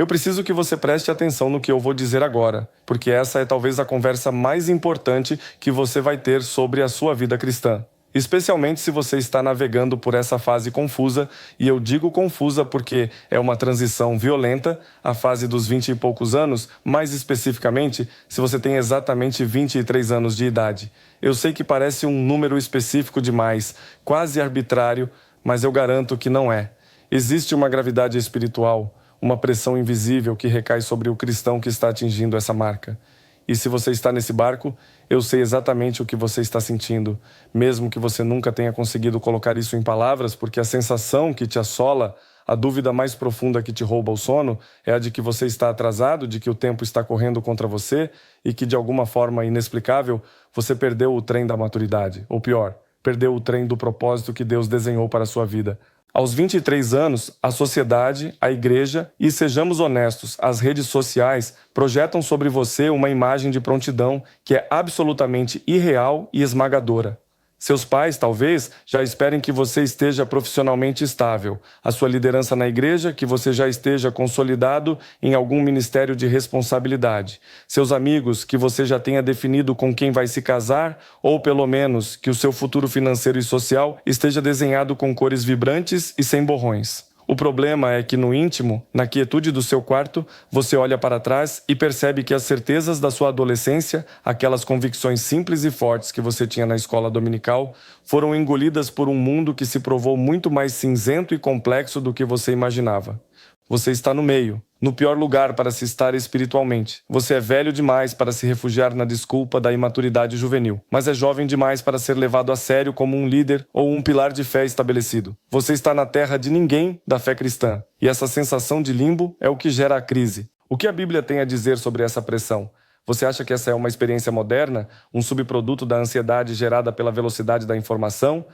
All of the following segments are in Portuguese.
Eu preciso que você preste atenção no que eu vou dizer agora, porque essa é talvez a conversa mais importante que você vai ter sobre a sua vida cristã. Especialmente se você está navegando por essa fase confusa, e eu digo confusa porque é uma transição violenta, a fase dos 20 e poucos anos, mais especificamente, se você tem exatamente 23 anos de idade. Eu sei que parece um número específico demais, quase arbitrário, mas eu garanto que não é. Existe uma gravidade espiritual, uma pressão invisível que recai sobre o cristão que está atingindo essa marca. E se você está nesse barco, eu sei exatamente o que você está sentindo, mesmo que você nunca tenha conseguido colocar isso em palavras, porque a sensação que te assola, a dúvida mais profunda que te rouba o sono, é a de que você está atrasado, de que o tempo está correndo contra você e que, de alguma forma inexplicável, você perdeu o trem da maturidade, ou pior, perdeu o trem do propósito que Deus desenhou para a sua vida. Aos 23 anos, a sociedade, a igreja e, sejamos honestos, as redes sociais projetam sobre você uma imagem de prontidão que é absolutamente irreal e esmagadora. Seus pais, talvez, já esperem que você esteja profissionalmente estável, a sua liderança na igreja, que você já esteja consolidado em algum ministério de responsabilidade. Seus amigos, que você já tenha definido com quem vai se casar, ou pelo menos que o seu futuro financeiro e social esteja desenhado com cores vibrantes e sem borrões. O problema é que no íntimo, na quietude do seu quarto, você olha para trás e percebe que as certezas da sua adolescência, aquelas convicções simples e fortes que você tinha na escola dominical, foram engolidas por um mundo que se provou muito mais cinzento e complexo do que você imaginava. Você está no meio, no pior lugar para se estar espiritualmente. Você é velho demais para se refugiar na desculpa da imaturidade juvenil, mas é jovem demais para ser levado a sério como um líder ou um pilar de fé estabelecido. Você está na terra de ninguém da fé cristã, e essa sensação de limbo é o que gera a crise. O que a Bíblia tem a dizer sobre essa pressão? Você acha que essa é uma experiência moderna, um subproduto da ansiedade gerada pela velocidade da informação?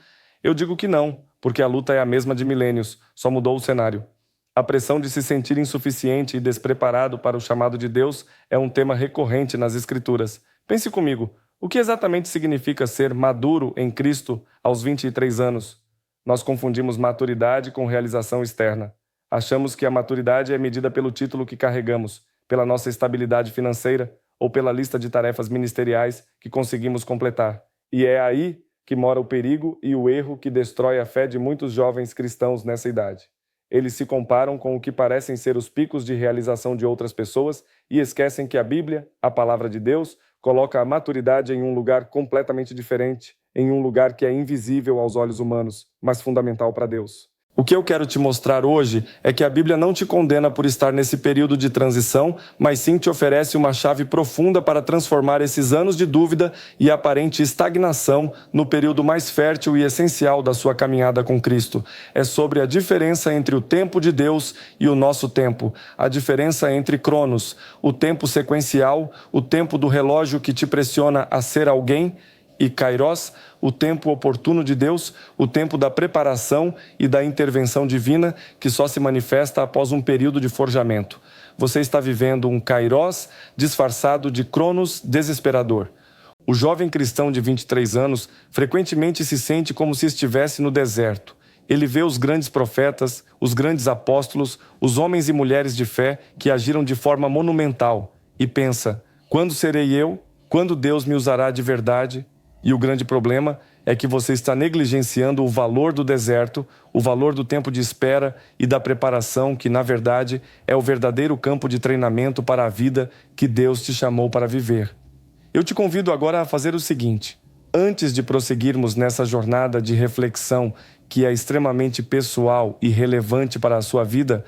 Eu digo que não, porque a luta é a mesma de milênios, só mudou o cenário. A pressão de se sentir insuficiente e despreparado para o chamado de Deus é um tema recorrente nas Escrituras. Pense comigo, o que exatamente significa ser maduro em Cristo aos 23 anos? Nós confundimos maturidade com realização externa. Achamos que a maturidade é medida pelo título que carregamos, pela nossa estabilidade financeira ou pela lista de tarefas ministeriais que conseguimos completar. E é aí que mora o perigo e o erro que destrói a fé de muitos jovens cristãos nessa idade. Eles se comparam com o que parecem ser os picos de realização de outras pessoas e esquecem que a Bíblia, a palavra de Deus, coloca a maturidade em um lugar completamente diferente, em um lugar que é invisível aos olhos humanos, mas fundamental para Deus. O que eu quero te mostrar hoje é que a Bíblia não te condena por estar nesse período de transição, mas sim te oferece uma chave profunda para transformar esses anos de dúvida e aparente estagnação no período mais fértil e essencial da sua caminhada com Cristo. É sobre a diferença entre o tempo de Deus e o nosso tempo, a diferença entre Cronos, o tempo sequencial, o tempo do relógio que te pressiona a ser alguém, e Kairos, o tempo oportuno de Deus, o tempo da preparação e da intervenção divina que só se manifesta após um período de forjamento. Você está vivendo um Kairos disfarçado de Cronos desesperador. O jovem cristão de 23 anos frequentemente se sente como se estivesse no deserto. Ele vê os grandes profetas, os grandes apóstolos, os homens e mulheres de fé que agiram de forma monumental e pensa, quando serei eu? Quando Deus me usará de verdade? E o grande problema é que você está negligenciando o valor do deserto, o valor do tempo de espera e da preparação que, na verdade, é o verdadeiro campo de treinamento para a vida que Deus te chamou para viver. Eu te convido agora a fazer o seguinte. Antes de prosseguirmos nessa jornada de reflexão que é extremamente pessoal e relevante para a sua vida,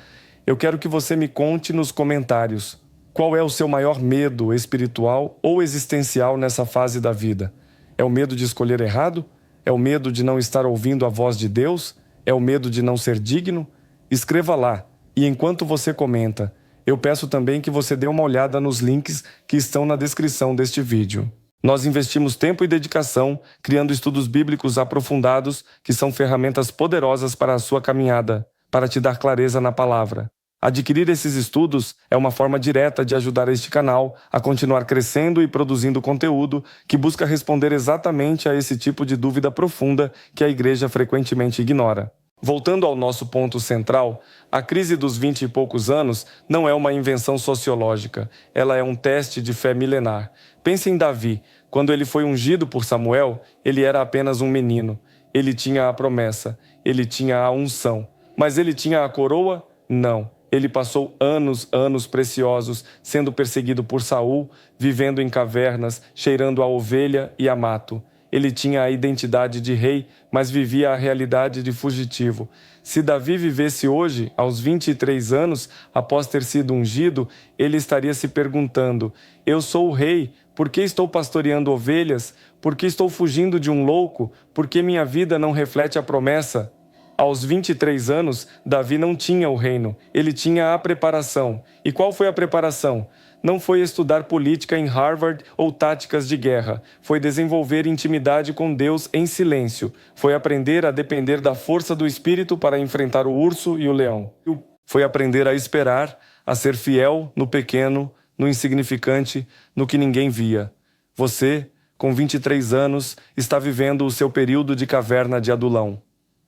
eu quero que você me conte nos comentários qual é o seu maior medo espiritual ou existencial nessa fase da vida. É o medo de escolher errado? É o medo de não estar ouvindo a voz de Deus? É o medo de não ser digno? Escreva lá. E enquanto você comenta, eu peço também que você dê uma olhada nos links que estão na descrição deste vídeo. Nós investimos tempo e dedicação criando estudos bíblicos aprofundados que são ferramentas poderosas para a sua caminhada, para te dar clareza na palavra. Adquirir esses estudos é uma forma direta de ajudar este canal a continuar crescendo e produzindo conteúdo que busca responder exatamente a esse tipo de dúvida profunda que a igreja frequentemente ignora. Voltando ao nosso ponto central, a crise dos 20 e poucos anos não é uma invenção sociológica, ela é um teste de fé milenar. Pense em Davi. Quando ele foi ungido por Samuel, ele era apenas um menino. Ele tinha a promessa, ele tinha a unção. Mas ele tinha a coroa? Não. Ele passou anos preciosos sendo perseguido por Saul, vivendo em cavernas, cheirando a ovelha e a mato. Ele tinha a identidade de rei, mas vivia a realidade de fugitivo. Se Davi vivesse hoje, aos 23 anos, após ter sido ungido, ele estaria se perguntando: eu sou o rei, por que estou pastoreando ovelhas? Por que estou fugindo de um louco? Por que minha vida não reflete a promessa? Aos 23 anos, Davi não tinha o reino, ele tinha a preparação. E qual foi a preparação? Não foi estudar política em Harvard ou táticas de guerra. Foi desenvolver intimidade com Deus em silêncio. Foi aprender a depender da força do Espírito para enfrentar o urso e o leão. Foi aprender a esperar, a ser fiel no pequeno, no insignificante, no que ninguém via. Você, com 23 anos, está vivendo o seu período de caverna de Adulão.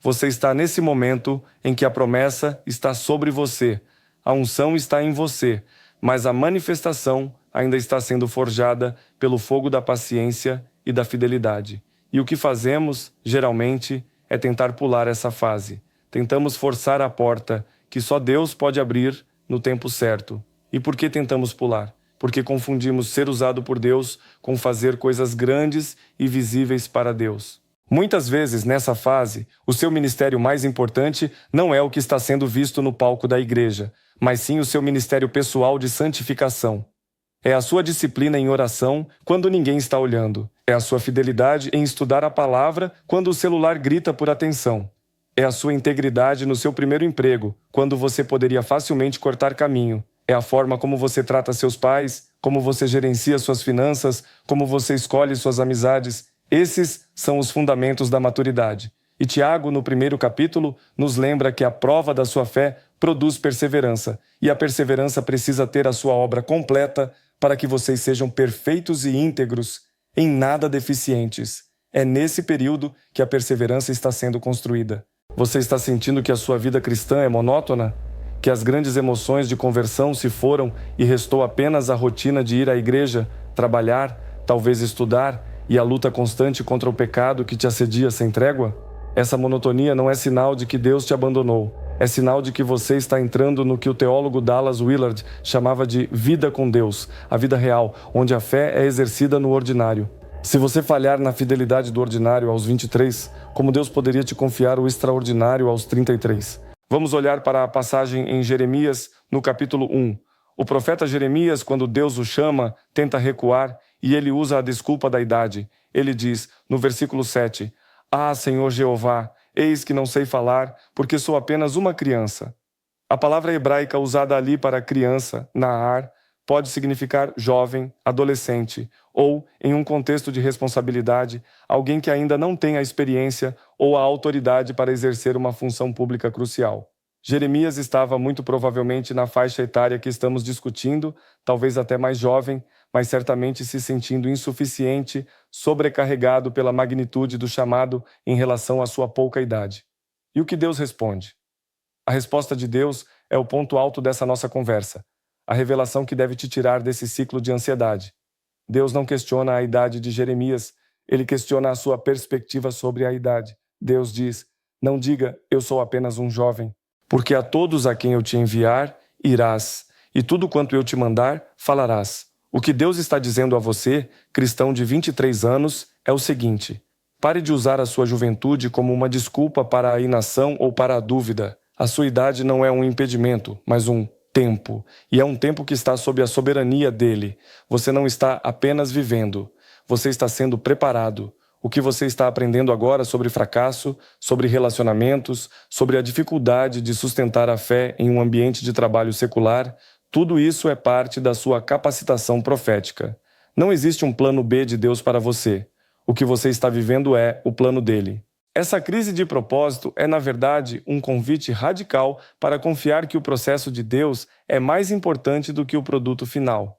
Você está nesse momento em que a promessa está sobre você, a unção está em você, mas a manifestação ainda está sendo forjada pelo fogo da paciência e da fidelidade. E o que fazemos, geralmente, é tentar pular essa fase. Tentamos forçar a porta que só Deus pode abrir no tempo certo. E por que tentamos pular? Porque confundimos ser usado por Deus com fazer coisas grandes e visíveis para Deus. Muitas vezes, nessa fase, o seu ministério mais importante não é o que está sendo visto no palco da igreja, mas sim o seu ministério pessoal de santificação. É a sua disciplina em oração quando ninguém está olhando. É a sua fidelidade em estudar a palavra quando o celular grita por atenção. É a sua integridade no seu primeiro emprego, quando você poderia facilmente cortar caminho. É a forma como você trata seus pais, como você gerencia suas finanças, como você escolhe suas amizades. Esses são os fundamentos da maturidade. E Tiago, no primeiro capítulo, nos lembra que a prova da sua fé produz perseverança, e a perseverança precisa ter a sua obra completa para que vocês sejam perfeitos e íntegros, em nada deficientes. É nesse período que a perseverança está sendo construída. Você está sentindo que a sua vida cristã é monótona? Que as grandes emoções de conversão se foram e restou apenas a rotina de ir à igreja, trabalhar, talvez estudar, e a luta constante contra o pecado que te assedia sem trégua? Essa monotonia não é sinal de que Deus te abandonou. É sinal de que você está entrando no que o teólogo Dallas Willard chamava de vida com Deus, a vida real, onde a fé é exercida no ordinário. Se você falhar na fidelidade do ordinário aos 23, como Deus poderia te confiar o extraordinário aos 33? Vamos olhar para a passagem em Jeremias, no capítulo 1. O profeta Jeremias, quando Deus o chama, tenta recuar e ele usa a desculpa da idade. Ele diz, no versículo 7, Ah, Senhor Jeová, eis que não sei falar, porque sou apenas uma criança. A palavra hebraica usada ali para criança, nahar, pode significar jovem, adolescente, ou, em um contexto de responsabilidade, alguém que ainda não tem a experiência ou a autoridade para exercer uma função pública crucial. Jeremias estava muito provavelmente na faixa etária que estamos discutindo, talvez até mais jovem, mas certamente se sentindo insuficiente, sobrecarregado pela magnitude do chamado em relação à sua pouca idade. E o que Deus responde? A resposta de Deus é o ponto alto dessa nossa conversa, a revelação que deve te tirar desse ciclo de ansiedade. Deus não questiona a idade de Jeremias, ele questiona a sua perspectiva sobre a idade. Deus diz, não diga, eu sou apenas um jovem, porque a todos a quem eu te enviar, irás, e tudo quanto eu te mandar, falarás. O que Deus está dizendo a você, cristão de 23 anos, é o seguinte: pare de usar a sua juventude como uma desculpa para a inação ou para a dúvida. A sua idade não é um impedimento, mas um tempo. E é um tempo que está sob a soberania dele. Você não está apenas vivendo, você está sendo preparado. O que você está aprendendo agora sobre fracasso, sobre relacionamentos, sobre a dificuldade de sustentar a fé em um ambiente de trabalho secular, tudo isso é parte da sua capacitação profética. Não existe um plano B de Deus para você. O que você está vivendo é o plano dele. Essa crise de propósito é, na verdade, um convite radical para confiar que o processo de Deus é mais importante do que o produto final.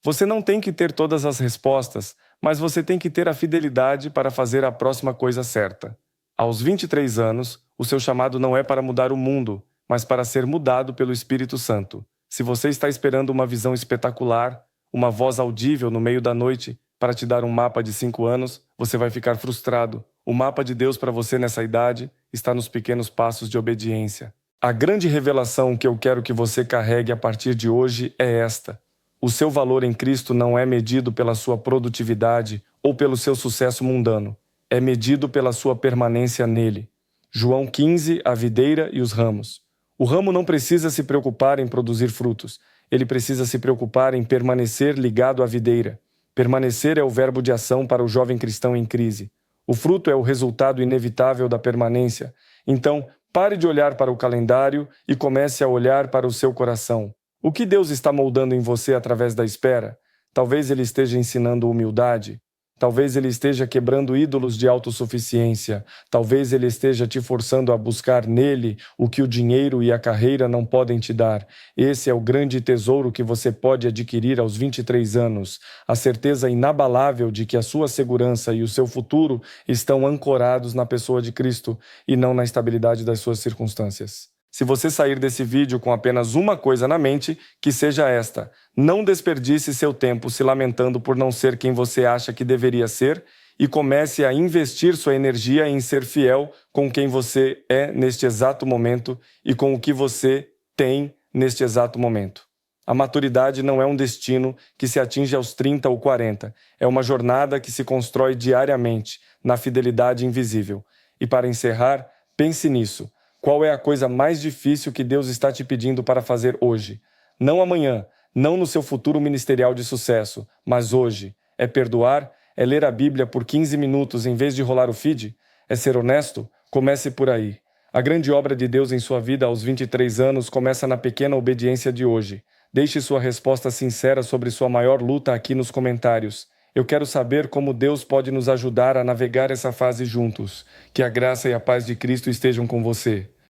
Você não tem que ter todas as respostas, mas você tem que ter a fidelidade para fazer a próxima coisa certa. Aos 23 anos, O seu chamado não é para mudar o mundo, mas para ser mudado pelo Espírito Santo. Se você está esperando uma visão espetacular, uma voz audível no meio da noite para te dar um mapa de 5 anos, você vai ficar frustrado. O mapa de Deus para você nessa idade está nos pequenos passos de obediência. A grande revelação que eu quero que você carregue a partir de hoje é esta: o seu valor em Cristo não é medido pela sua produtividade ou pelo seu sucesso mundano. É medido pela sua permanência nele. João 15, a videira e os ramos. O ramo não precisa se preocupar em produzir frutos. Ele precisa se preocupar em permanecer ligado à videira. Permanecer é o verbo de ação para o jovem cristão em crise. O fruto é o resultado inevitável da permanência. Então, pare de olhar para o calendário e comece a olhar para o seu coração. O que Deus está moldando em você através da espera? Talvez Ele esteja ensinando humildade. Talvez Ele esteja quebrando ídolos de autossuficiência. Talvez Ele esteja te forçando a buscar nele o que o dinheiro e a carreira não podem te dar. Esse é o grande tesouro que você pode adquirir aos 23 anos. A certeza inabalável de que a sua segurança e o seu futuro estão ancorados na pessoa de Cristo e não na estabilidade das suas circunstâncias. Se você sair desse vídeo com apenas uma coisa na mente, que seja esta: não desperdice seu tempo se lamentando por não ser quem você acha que deveria ser e comece a investir sua energia em ser fiel com quem você é neste exato momento e com o que você tem neste exato momento. A maturidade não é um destino que se atinge aos 30 ou 40. É uma jornada que se constrói diariamente, na fidelidade invisível. E para encerrar, pense nisso. Qual é a coisa mais difícil que Deus está te pedindo para fazer hoje? Não amanhã, não no seu futuro ministerial de sucesso, mas hoje. É perdoar? É ler a Bíblia por 15 minutos em vez de rolar o feed? É ser honesto? Comece por aí. A grande obra de Deus em sua vida aos 23 anos começa na pequena obediência de hoje. Deixe sua resposta sincera sobre sua maior luta aqui nos comentários. Eu quero saber como Deus pode nos ajudar a navegar essa fase juntos. Que a graça e a paz de Cristo estejam com você.